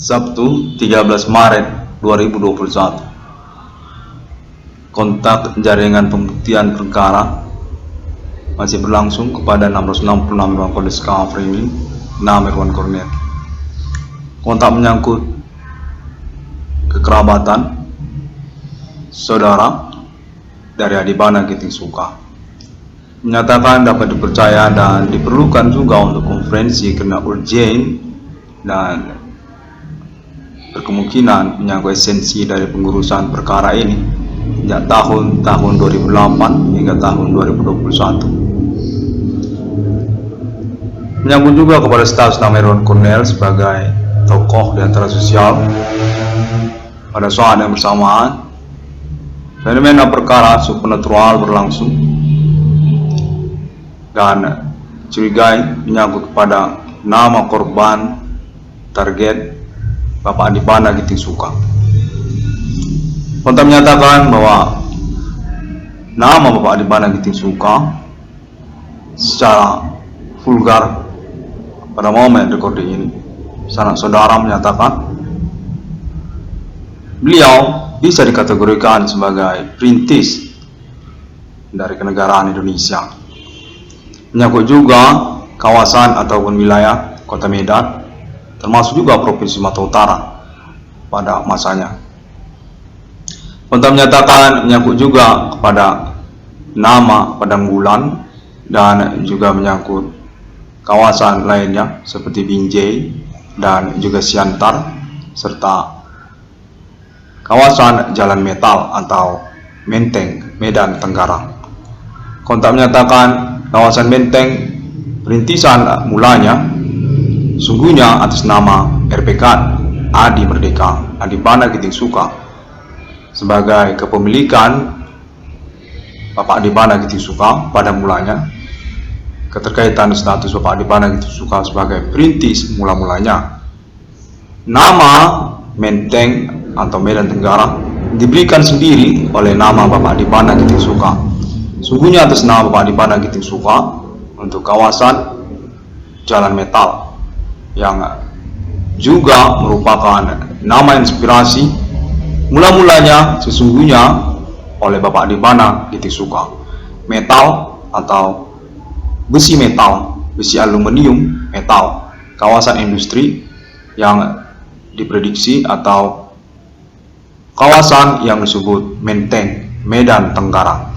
Sabtu 13 Maret 2021. Kontak jaringan pembuktian perkara masih berlangsung kepada 666 ruang kondisi Framing nama Irwan Cornel. Kontak menyangkut kekerabatan saudara dari Adibana Giting Suka, menyatakan dapat dipercaya dan diperlukan juga untuk konferensi karena urgent dan berkemungkinan menyangkut esensi dari pengurusan perkara ini sejak tahun 2008 hingga tahun 2021. Menyangkut juga kepada status nama Irwan Cornel sebagai tokoh di antara sosial. Pada saat yang bersamaan, fenomena perkara supernatural berlangsung dan curigai menyangkut kepada nama korban target Bapak Adibana Giting Suka. Kontak menyatakan bahwa nama Bapak Adibana Giting Suka secara vulgar pada momen recording ini, sanak saudara menyatakan beliau bisa dikategorikan sebagai perintis dari kenegaraan Indonesia. Menyangkut juga kawasan ataupun wilayah Kota Medan, termasuk juga Provinsi Sumatera Utara pada masanya. Kontak menyatakan menyangkut juga kepada nama Padang Bulan dan juga menyangkut kawasan lainnya seperti Binjai dan juga Siantar serta kawasan Jalan Metal atau Menteng, Medan Tenggara. Kontak menyatakan kawasan Menteng perintisan mulanya sungguhnya atas nama RPK Adi Merdeka Adibana Giting Suka sebagai kepemilikan Bapak Adibana Giting Suka pada mulanya. Keterkaitan status Bapak Adibana Giting Suka sebagai perintis mula-mulanya, nama Menteng atau Medan Tenggara diberikan sendiri oleh nama Bapak Adibana Giting Suka. Sungguhnya atas nama Bapak Adibana Giting Suka untuk kawasan Jalan Metal yang juga merupakan nama inspirasi mula-mulanya sesungguhnya oleh Bapak Adibana Giting Suka. Metal atau besi metal, besi aluminium metal, kawasan industri yang diprediksi atau kawasan yang disebut Menteng, Medan Tenggara.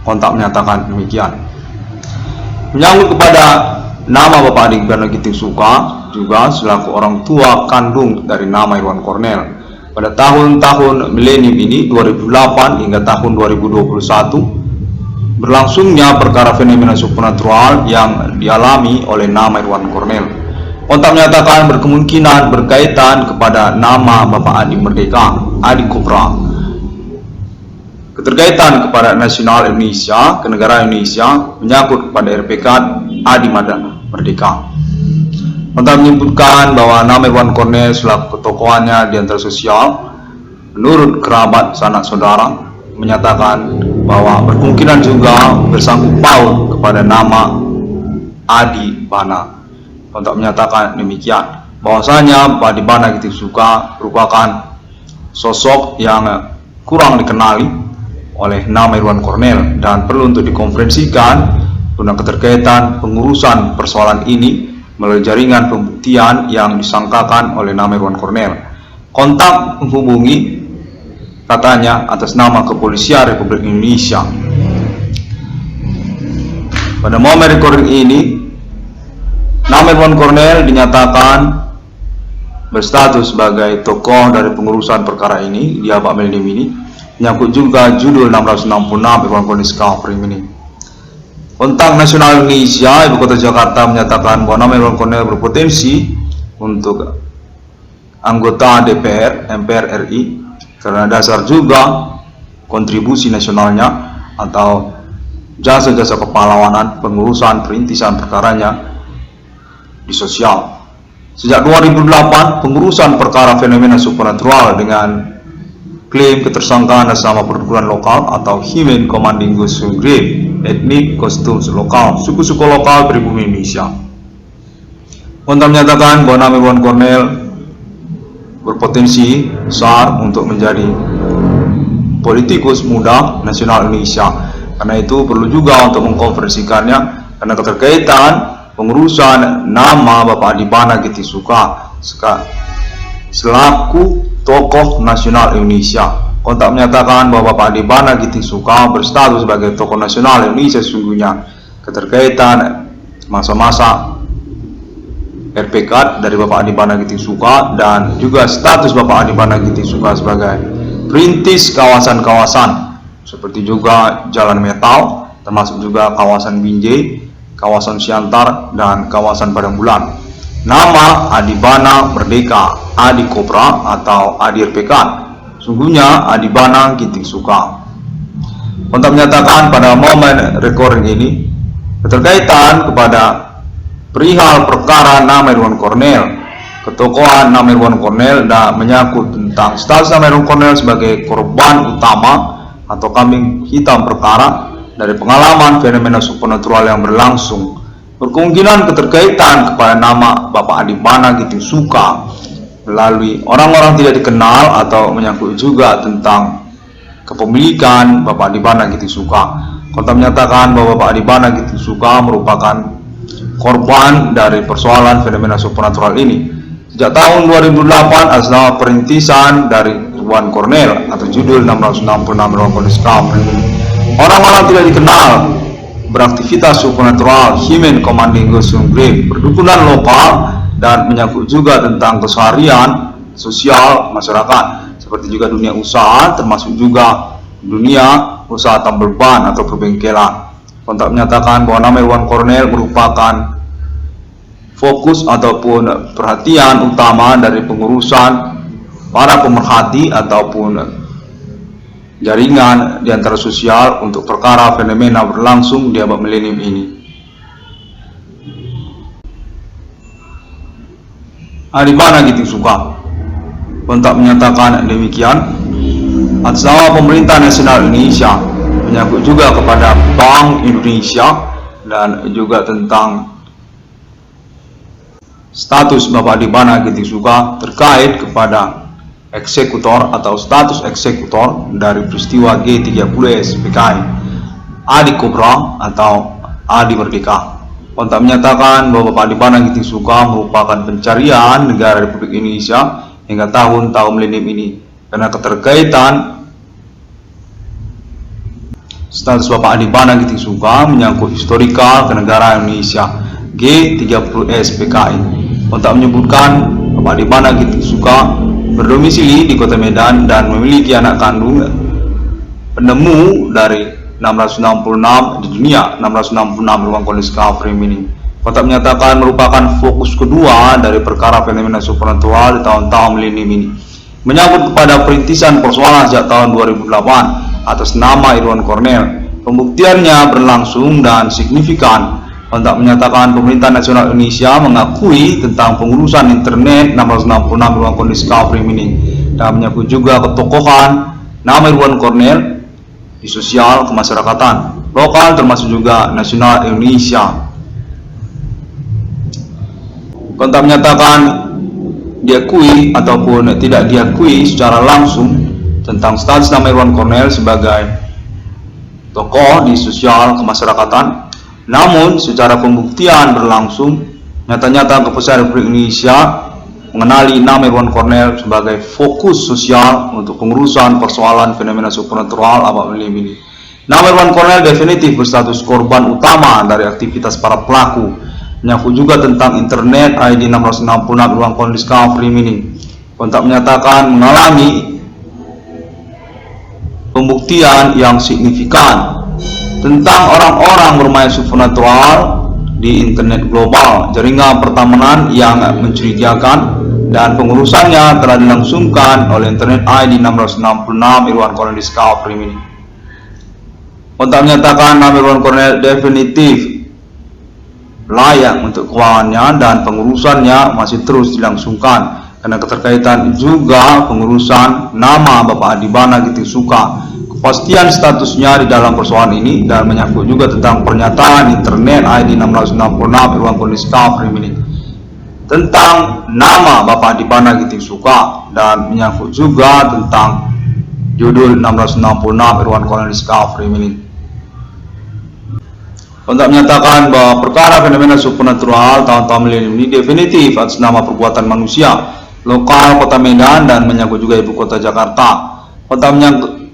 Kontak menyatakan demikian. Menyangkut kepada nama Bapak Adibana Giting Suka juga selaku orang tua kandung dari nama Irwan Cornel. Pada tahun-tahun milenium ini 2008 hingga tahun 2021 berlangsungnya perkara fenomena supernatural yang dialami oleh nama Irwan Cornel. Kontak menyatakan berkemungkinan berkaitan kepada nama Bapak Adi Merdeka, Adi Kopra. Keterkaitan kepada nasional Indonesia, kenegaraan Indonesia menyangkut kepada RPK Adi Merdeka. Kontak menyebutkan bahwa nama Irwan Cornel selaku ketokohannya di antara sosial, menurut kerabat sanak saudara, menyatakan bahwa berkemungkinan juga bersangkut paut kepada nama Adibana. Kontak menyatakan demikian, bahwasanya Bapak Adibana Giting Suka merupakan sosok yang kurang dikenali oleh nama Irwan Cornel dan perlu untuk dikonferensikan guna keterkaitan pengurusan persoalan ini melalui jaringan pembuktian yang disangkakan oleh nama Irwan Cornel. Kontak menghubungi katanya atas nama Kepolisian Republik Indonesia. Pada momen recording ini, nama Irwan Cornel dinyatakan berstatus sebagai tokoh dari pengurusan perkara ini di Abak Milenium ini. Menyangkut juga judul 666 Irwan Cornel Framing ini. Kontak Nasional Indonesia Ibu Kota Jakarta menyatakan bahwa nama Irwan Cornel berpotensi untuk anggota DPR MPR RI karena dasar juga kontribusi nasionalnya atau jasa-jasa kepahlawanan pengurusan perintisan perkaranya di sosial. Sejak 2008 pengurusan perkara fenomena supernatural dengan klaim ketersangkaan atas nama perguruan lokal atau Human Commanding Gusung Grade etnik kostum lokal suku-suku lokal pribumi Indonesia. Kontak menyatakan bahwa nama Irwan Cornel berpotensi besar untuk menjadi politikus muda nasional Indonesia. Karena itu perlu juga untuk mengkonversikannya, karena keterkaitan pengurusan nama Bapak Adibana Gitisuka selaku tokoh nasional Indonesia. Kontak menyatakan bahwa Bapak Adibana Gitisuka berstatus sebagai tokoh nasional Indonesia. Sesungguhnya keterkaitan masa-masa RPK dari Bapak Adibana Gitisuka dan juga status Bapak Adibana Gitisuka sebagai perintis kawasan-kawasan seperti juga Jalan Metal, termasuk juga kawasan Binjai, kawasan Siantar, dan kawasan Padang Bulan. Nama Adibana Merdeka, Adi Kopra atau Adi RPK, sungguhnya Adibana Gitisuka. Kontak menyatakan pada momen recording ini keterkaitan kepada perihal perkara nama Irwan Cornel, ketokohan nama Irwan Cornel, dan menyangkut tentang status nama Irwan Cornel sebagai korban utama atau kambing hitam perkara dari pengalaman fenomena supernatural yang berlangsung. Berkemungkinan keterkaitan kepada nama Bapak Adibana Gitisuka melalui orang-orang tidak dikenal atau menyangkut juga tentang kepemilikan Bapak Adibana Gitisuka. Kontak menyatakan bahwa Bapak Adibana Gitisuka merupakan korban dari persoalan fenomena supernatural ini. Sejak tahun 2008 atas nama perintisan dari Irwan Cornel atau judul 666 Irwan Cornel Discovery, orang-orang tidak dikenal beraktivitas supernatural, human commanding ghost grave, perdukunan lokal, dan menyangkut juga tentang keseharian sosial masyarakat seperti juga dunia usaha, termasuk juga dunia usaha tambal ban atau perbengkelan. Kontak menyatakan bahwa nama Irwan Cornel merupakan fokus ataupun perhatian utama dari pengurusan para pemerhati ataupun jaringan di antara sosial untuk perkara fenomena berlangsung di abad milenium ini. Adibana Gitisuka kontak menyatakan demikian atas nama pemerintah nasional Indonesia, menyangkut juga kepada Bank Indonesia dan juga tentang status Bapak Adibana Gitisuka terkait kepada eksekutor atau status eksekutor dari peristiwa G30S PKI Adi Kopra atau Adi Merdeka. Kontak menyatakan bahwa Bapak Adibana Gitisuka merupakan pencarian negara Republik Indonesia hingga tahun-tahun milenium ini, karena keterkaitan status Bapak Adibana Gitisuka menyangkut historikal kenegaraan Indonesia G30S PKI. Kontak menyebutkan Bapak Adibana Gitisuka berdomisili di Kota Medan dan memiliki anak kandung penemu dari 666 di dunia, 666 Irwan Cornel Discovery ini. Kontak menyatakan merupakan fokus kedua dari perkara fenomena supernatural di tahun-tahun milenium ini, menyangkut kepada perintisan persoalan sejak tahun 2008 atas nama Irwan Cornel. Pembuktiannya berlangsung dan signifikan. Kontak menyatakan pemerintah nasional Indonesia mengakui tentang pengurusan internet 666 Irwan Cornel Discovery ini dan menyangkut juga ketokohan nama Irwan Cornel di sosial kemasyarakatan lokal termasuk juga nasional Indonesia. Kontak menyatakan diakui ataupun tidak diakui secara langsung tentang status nama Irwan Cornel sebagai tokoh di sosial kemasyarakatan. Namun secara pembuktian berlangsung, nyata-nyata keputusan Republik Indonesia mengenali nama Irwan Cornel sebagai fokus sosial untuk pengurusan persoalan fenomena supernatural abad milenium ini. Nama Irwan Cornel definitif berstatus korban utama dari aktivitas para pelaku. Menyangkut juga tentang internet ID 666 Irwan Cornel Discovery ini. Kontak menyatakan mengalami pembuktian yang signifikan tentang orang-orang bermain supernatural di internet global, jaringan pertemanan yang mencurigakan, dan pengurusannya telah dilangsungkan oleh internet ID 666 Irwan Cornel Discovery ini. Kontak menyatakan nama Irwan Cornel definitif layak untuk keuangannya dan pengurusannya masih terus dilangsungkan, karena keterkaitan juga pengurusan nama Bapak Adibana Gitisuka, kepastian statusnya di dalam persoalan ini, dan menyangkut juga tentang pernyataan internet ID 666 Irwan Cornel Discovery ini tentang nama Bapak Adipana Giting Suka, dan menyangkut juga tentang judul 666 Irwan Cornel Discovery ini. Untuk menyatakan bahwa perkara fenomena supernatural tahun-tahun milenium ini definitif atas nama perbuatan manusia lokal Kota Medan dan menyangkut juga Ibu Kota Jakarta. Kota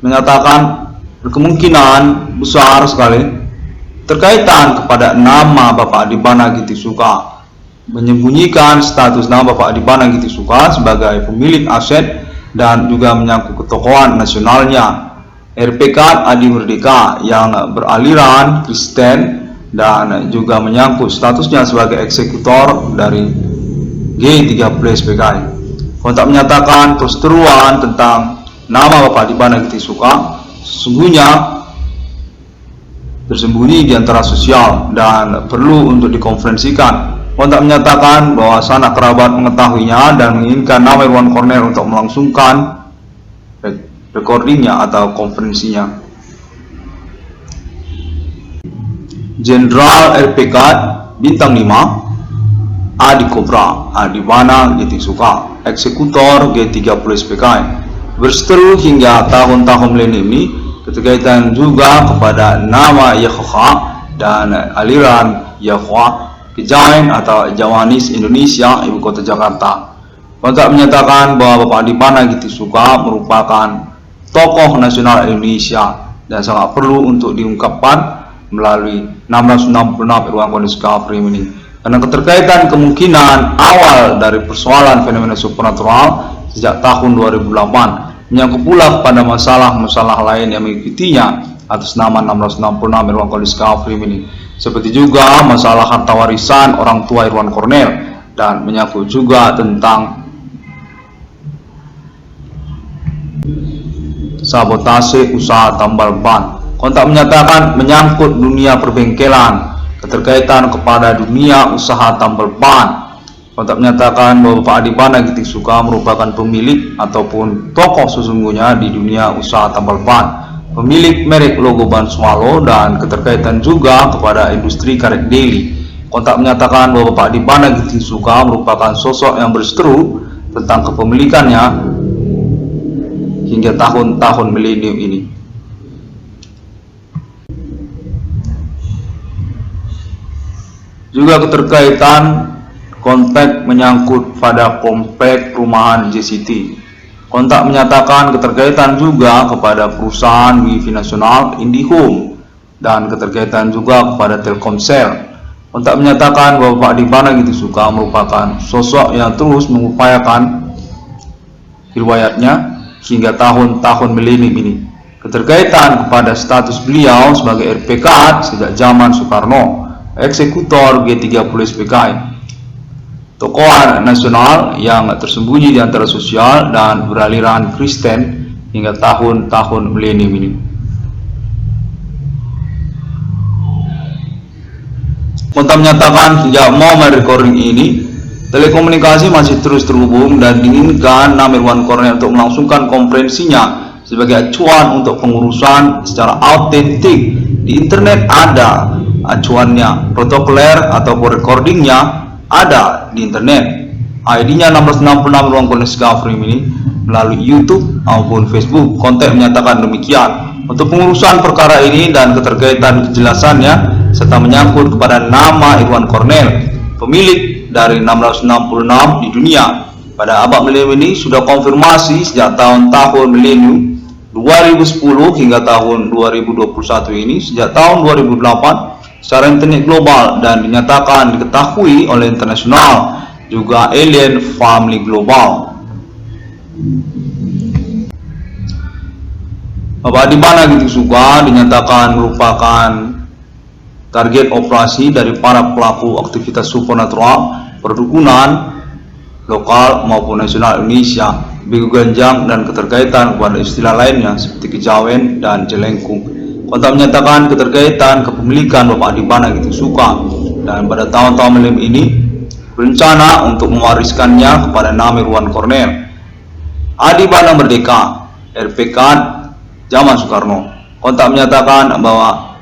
menyatakan berkemungkinan besar sekali terkaitan kepada nama Bapak Adipana Giting Suka, menyembunyikan status nama Bapak Adipana Giting Suka sebagai pemilik aset dan juga menyangkut ketokohan nasionalnya RPK Adi Merdeka yang beraliran Kristen dan juga menyangkut statusnya sebagai eksekutor dari G30 PKI. Kontak menyatakan perseteruan tentang nama Bapak Adipana Giting Suka sesungguhnya tersembunyi di antara sosial dan perlu untuk dikonferensikan. Kontak menyatakan bahwa sanak kerabat mengetahuinya dan menginginkan nama Irwan Cornel untuk melangsungkan recordingnya atau konferensinya. Jenderal RPK Bintang 5 Adi Kobra Adipana Giting Suka, eksekutor G30 PKI, berseteru hingga tahun-tahun milenium ini keterkaitan juga kepada nama Yahwa dan aliran Yahwa Kejawen atau Jawanis Indonesia Ibu Kota Jakarta. Kontak menyatakan bahwa Bapak Adipana Giting Suka merupakan tokoh nasional Indonesia dan sangat perlu untuk diungkapkan melalui 666 Irwan Cornel Discovery ini. Karena keterkaitan kemungkinan awal dari persoalan fenomena supernatural sejak tahun 2008 menyangkut pula pada masalah-masalah lain yang mengikutinya atas nama 666 Irwan Cornel Discovery ini, seperti juga masalah harta warisan orang tua Irwan Cornel dan menyangkut juga tentang sabotase usaha tambal ban. Kontak menyatakan menyangkut dunia perbengkelan, keterkaitan kepada dunia usaha tambal ban. Kontak menyatakan bahwa Bapak Adipana Giting Suka merupakan pemilik ataupun tokoh sesungguhnya di dunia usaha tambal ban, pemilik merek logo ban Swallow dan keterkaitan juga kepada industri karet daily. Kontak menyatakan bahwa Bapak Adipana Giting Suka merupakan sosok yang berseteru tentang kepemilikannya hingga tahun-tahun milenium ini. Juga keterkaitan kontak menyangkut pada komplek perumahan JCT. Kontak menyatakan keterkaitan juga kepada perusahaan Wifi Nasional IndiHome dan keterkaitan juga kepada Telkomsel. Kontak menyatakan bahwa Bapak Adipana Giting Suka merupakan sosok yang terus mengupayakan riwayatnya hingga tahun-tahun milenium ini. Keterkaitan kepada status beliau sebagai RPK sejak zaman Soekarno, eksekutor G30 PKI, tokoh nasional yang tersembunyi di antara sosial dan beraliran Kristen hingga tahun-tahun milenium ini. Kontak menyatakan hingga momen recording ini telekomunikasi masih terus terhubung dan diinginkan nama Irwan Cornel untuk melangsungkan konferensinya sebagai acuan untuk pengurusan secara autentik. Di internet ada acuannya, protokoler atau recordingnya ada di internet. ID-nya 666 Irwan Cornel Discovery ini melalui YouTube maupun Facebook. Kontak menyatakan demikian. Untuk pengurusan perkara ini dan keterkaitan kejelasannya serta menyangkut kepada nama Irwan Cornel, pemilik dari 666 di dunia pada abad milenium ini sudah konfirmasi sejak tahun-tahun milenium 2010 hingga tahun 2021 ini, sejak tahun 2008 secara internet global dan dinyatakan diketahui oleh internasional juga alien family global. Bapak Adipana Giting Suka dinyatakan merupakan target operasi dari para pelaku aktivitas supernatural perdukunan lokal maupun nasional Indonesia, Bego Ganjang dan keterkaitan kepada istilah lainnya seperti Kejawen dan Jelengkung. Kontak menyatakan keterkaitan kepemilikan Bapak Adipana Giting Suka dan pada tahun-tahun milenium ini berencana untuk mewariskannya kepada nama Irwan Cornel Adipana Merdeka RPK zaman Soekarno. Kontak menyatakan bahwa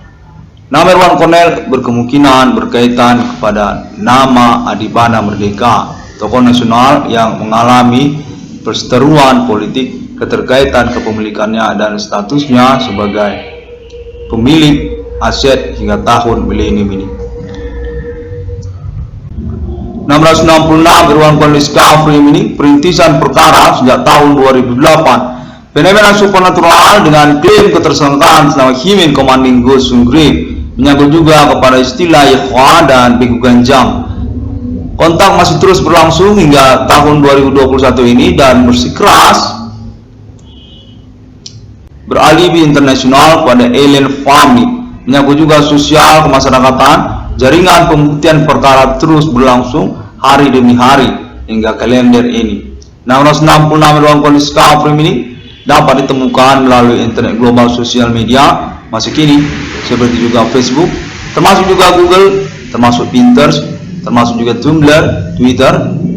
nama Irwan Cornel berkemungkinan berkaitan kepada nama Adipana Merdeka tokoh nasional yang mengalami perseteruan politik keterkaitan kepemilikannya dan statusnya sebagai pemilik aset hingga tahun milenium ini. 666 Irwan Cornelis Kafrim ini perintisan perkara sejak tahun 2008. Fenomena supernatural dengan klaim ketersangkaan selama Himin Commanding Ghost Sungri menyangkut juga kepada istilah Ikhwan dan Bigu Ganjang. Kontak masih terus berlangsung hingga tahun 2021 ini dan bersikeras beralibi internasional pada alien family. Menyangkut juga sosial kemasyarakatan. Jaringan pembuktian perkara terus berlangsung hari demi hari hingga kalender ini. 666 Irwan Cornelis Kafrim ini dapat ditemukan melalui internet global sosial media masa kini seperti juga Facebook, termasuk juga Google, termasuk Pinterest, termasuk juga Tumblr, Twitter,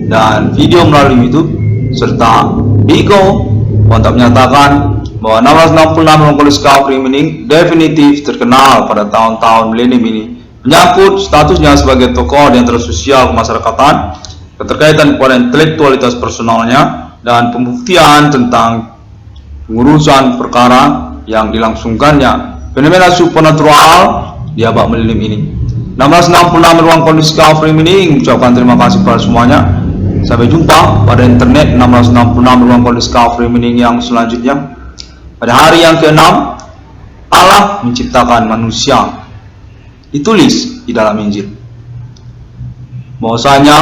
dan video melalui YouTube serta Bigo. Kontak menyatakan bahwa 666 Irwan Cornelis Kafrim ini definitif terkenal pada tahun-tahun milenium ini, menyangkut statusnya sebagai tokoh di antara sosial kemasyarakatan, keterkaitan kepada intelektualitas personalnya, dan pembuktian tentang pengurusan perkara yang dilangsungkannya. Fenomena supernatural di abad milenium ini. 666 Irwan Cornelis Kafrim ini mengucapkan terima kasih kepada semuanya. Sampai jumpa pada internet 666 Irwan Cornelis Kafrim ini yang selanjutnya. Pada hari yang ke-6, Allah menciptakan manusia. Ditulis di dalam Injil bahwasanya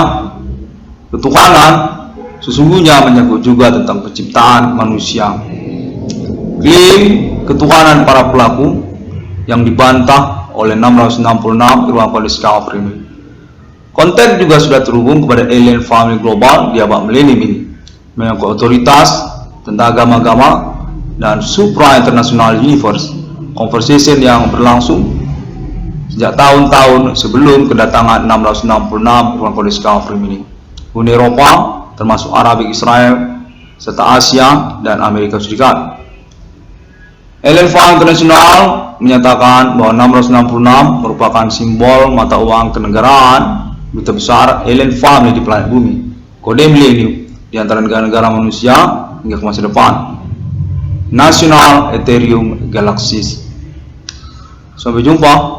ketuhanan sesungguhnya menyangkut juga tentang penciptaan manusia. Klaim ketuhanan para pelaku yang dibantah oleh 666 Irwan Cornelis Kafrim. Konten juga sudah terhubung kepada alien family global di abad milenium ini, menyangkut otoritas tentang agama-agama dan supra international universe. Conversation yang berlangsung sejak tahun-tahun sebelum kedatangan 666 Irwan Cornelis Kafrim ini. Uni Eropa, termasuk Arabik Israel, serta Asia dan Amerika Serikat. Alien Fund International menyatakan bahwa 666 merupakan simbol mata uang kenegaraan duta besar alien family di planet bumi, kode milenium di antara negara-negara manusia hingga ke masa depan. National Ethereum Galaxies. Sampai jumpa.